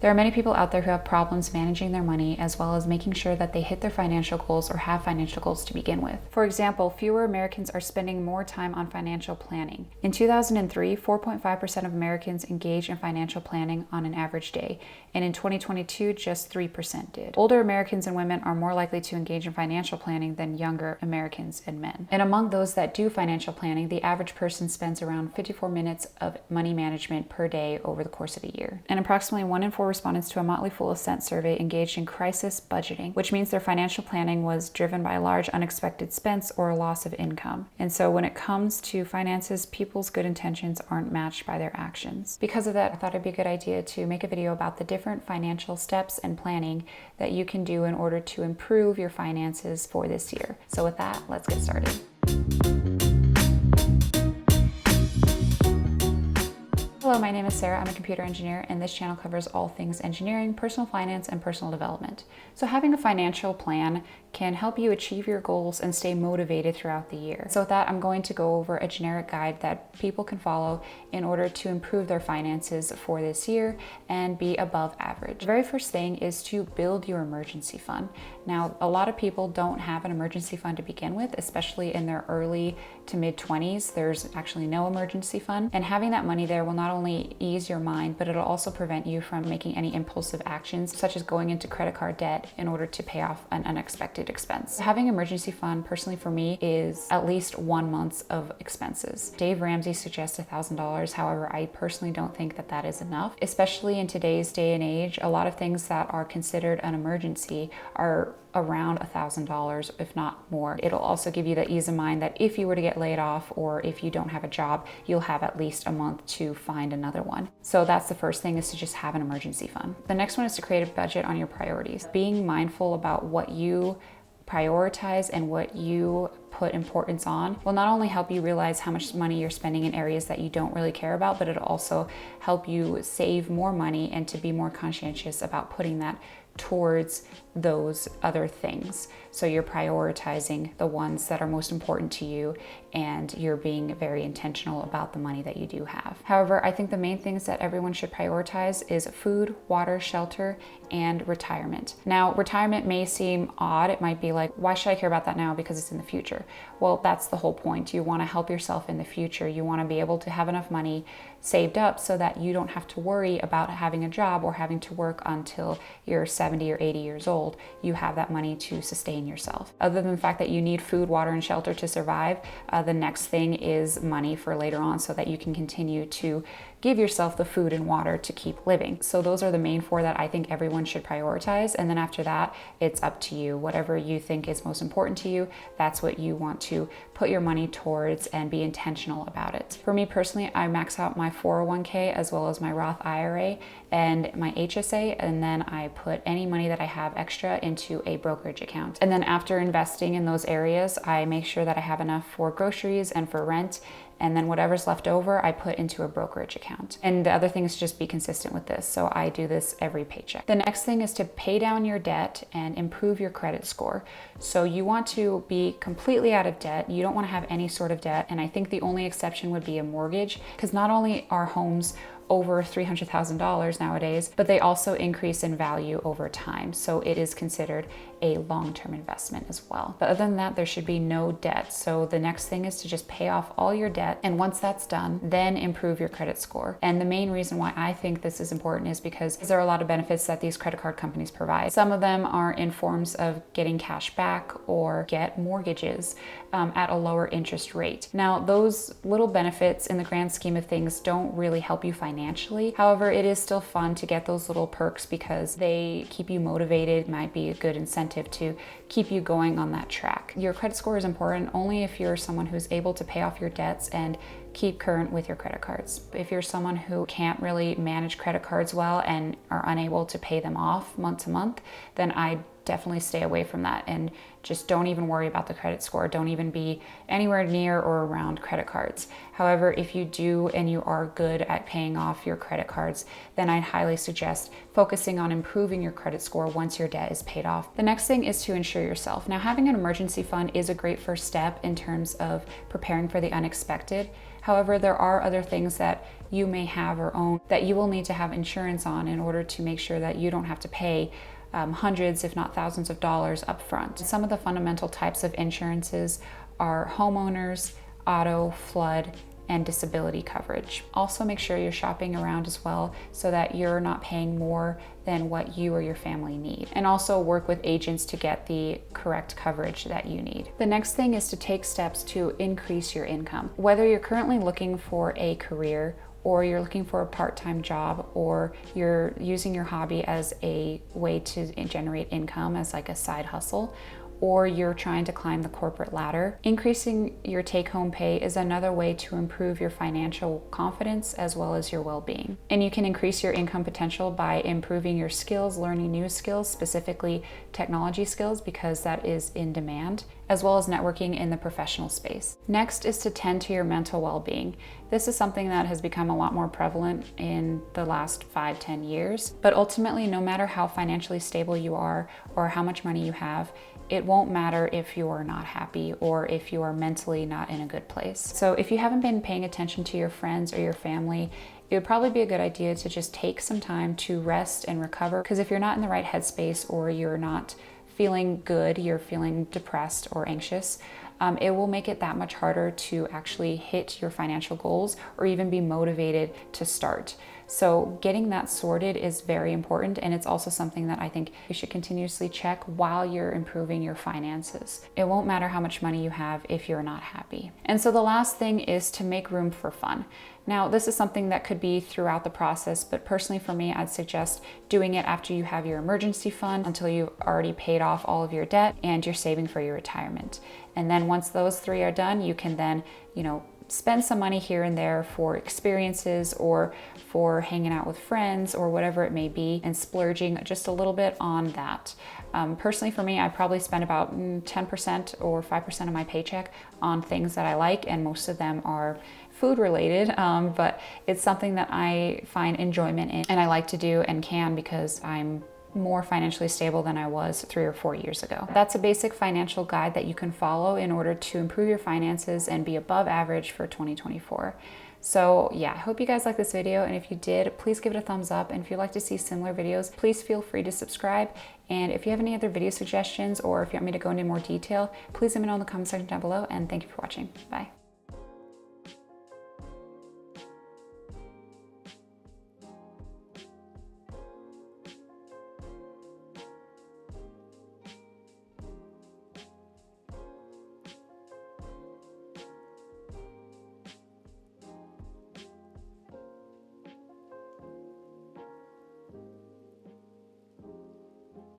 There are many people out there who have problems managing their money as well as making sure that they hit their financial goals or have financial goals to begin with. For example, fewer Americans are spending more time on financial planning. In 2003, 4.5% of Americans engaged in financial planning on an average day, and in 2022, just 3% did. Older Americans and women are more likely to engage in financial planning than younger Americans and men. And among those that do financial planning, the average person spends around 54 minutes of money management per day over the course of a year. And approximately 1 in 4 respondents to a Motley Fool Ascent survey engaged in crisis budgeting, which means their financial planning was driven by a large unexpected expense or a loss of income. And so when it comes to finances, people's good intentions aren't matched by their actions. Because of that, I thought it'd be a good idea to make a video about the different financial steps and planning that you can do in order to improve your finances for this year. So with that, let's get started. Hello, my name is Sarah. I'm a computer engineer, and this channel covers all things engineering, personal finance, and personal development. So having a financial plan can help you achieve your goals and stay motivated throughout the year. So with that, I'm going to go over a generic guide that people can follow in order to improve their finances for this year and be above average. The very first thing is to build your emergency fund. Now, a lot of people don't have an emergency fund to begin with, especially in their early to mid 20s. There's actually no emergency fund, and having that money there will not only ease your mind, but it'll also prevent you from making any impulsive actions, such as going into credit card debt in order to pay off an unexpected expense. Having an emergency fund, personally for me, is at least 1 month of expenses. Dave Ramsey suggests $1,000. However, I personally don't think that that is enough, especially in today's day and age. A lot of things that are considered an emergency are around $1,000, if not more. It'll also give you the ease of mind that if you were to get laid off or if you don't have a job, you'll have at least a month to find another one. So that's the first thing, is to just have an emergency fund. The next one is to create a budget on your priorities. Being mindful about what you prioritize and what you put importance on will not only help you realize how much money you're spending in areas that you don't really care about, but it'll also help you save more money and to be more conscientious about putting that towards those other things. So you're prioritizing the ones that are most important to you, and you're being very intentional about the money that you do have. However, I think the main things that everyone should prioritize is food, water, shelter, and retirement. Now, retirement may seem odd. It might be like, why should I care about that now? Because it's in the future. Well, that's the whole point. You want to help yourself in the future. You want to be able to have enough money saved up so that you don't have to worry about having a job or having to work until you're 70 or 80 years old. You have that money to sustain yourself. Other than the fact that you need food, water, and shelter to survive, the next thing is money for later on so that you can continue to give yourself the food and water to keep living. So those are the main 4 that I think everyone should prioritize. And then after that, it's up to you. Whatever you think is most important to you, that's what you want to put your money towards and be intentional about it. For me personally, I max out my 401k as well as my Roth IRA and my HSA, and then I put any money that I have extra into a brokerage account. And then after investing in those areas, I make sure that I have enough for groceries and for rent, and then whatever's left over, I put into a brokerage account. And the other thing is to just be consistent with this. So I do this every paycheck. The next thing is to pay down your debt and improve your credit score. So you want to be completely out of debt. You don't want to have any sort of debt. And I think the only exception would be a mortgage, because not only are homes over $300,000 nowadays, but they also increase in value over time. So it is considered a long-term investment as well. But other than that, there should be no debt. So the next thing is to just pay off all your debt. And once that's done, then improve your credit score. And the main reason why I think this is important is because there are a lot of benefits that these credit card companies provide. Some of them are in forms of getting cash back or get mortgages at a lower interest rate. Now, those little benefits in the grand scheme of things don't really help you financially. However, it is still fun to get those little perks because they keep you motivated, might be a good incentive to keep you going on that track. Your credit score is important only if you're someone who's able to pay off your debts and keep current with your credit cards. If you're someone who can't really manage credit cards well and are unable to pay them off month to month, then I definitely stay away from that and just don't even worry about the credit score. Don't even be anywhere near or around credit cards. However, if you do and you are good at paying off your credit cards, then I highly suggest focusing on improving your credit score once your debt is paid off. The next thing is to insure yourself. Now, having an emergency fund is a great first step in terms of preparing for the unexpected. However, there are other things that you may have or own that you will need to have insurance on in order to make sure that you don't have to pay hundreds, if not thousands of dollars up front. Some of the fundamental types of insurances are homeowners, auto, flood, and disability coverage. Also make sure you're shopping around as well so that you're not paying more than what you or your family need. And also work with agents to get the correct coverage that you need. The next thing is to take steps to increase your income. Whether you're currently looking for a career or you're looking for a part-time job, or you're using your hobby as a way to generate income as like a side hustle, or you're trying to climb the corporate ladder, increasing your take-home pay is another way to improve your financial confidence as well as your well-being. And you can increase your income potential by improving your skills, learning new skills, specifically technology skills, because that is in demand, as well as networking in the professional space. Next is to tend to your mental well-being. This is something that has become a lot more prevalent in the last 5-10 years, but ultimately, no matter how financially stable you are or how much money you have, it won't matter if you're not happy or if you are mentally not in a good place. So if you haven't been paying attention to your friends or your family, it would probably be a good idea to just take some time to rest and recover, because if you're not in the right headspace or you're not feeling good, you're feeling depressed or anxious, it will make it that much harder to actually hit your financial goals or even be motivated to start. So getting that sorted is very important, and it's also something that I think you should continuously check while you're improving your finances. It won't matter how much money you have if you're not happy. And so the last thing is to make room for fun. Now, this is something that could be throughout the process, but personally for me, I'd suggest doing it after you have your emergency fund until you've already paid off all of your debt and you're saving for your retirement. And then once those three are done, you can then, spend some money here and there for experiences or for hanging out with friends or whatever it may be, and splurging just a little bit on that. Personally for me, I probably spend about 10% or 5% of my paycheck on things that I like, and most of them are food related, but it's something that I find enjoyment in and I like to do and can because I'm more financially stable than I was 3 or 4 years ago. That's a basic financial guide that you can follow in order to improve your finances and be above average for 2024. So yeah, I hope you guys like this video, and if you did, please give it a thumbs up. And if you'd like to see similar videos, please feel free to subscribe. And if you have any other video suggestions or if you want me to go into more detail, please let me know in the comment section down below, and thank you for watching. Bye.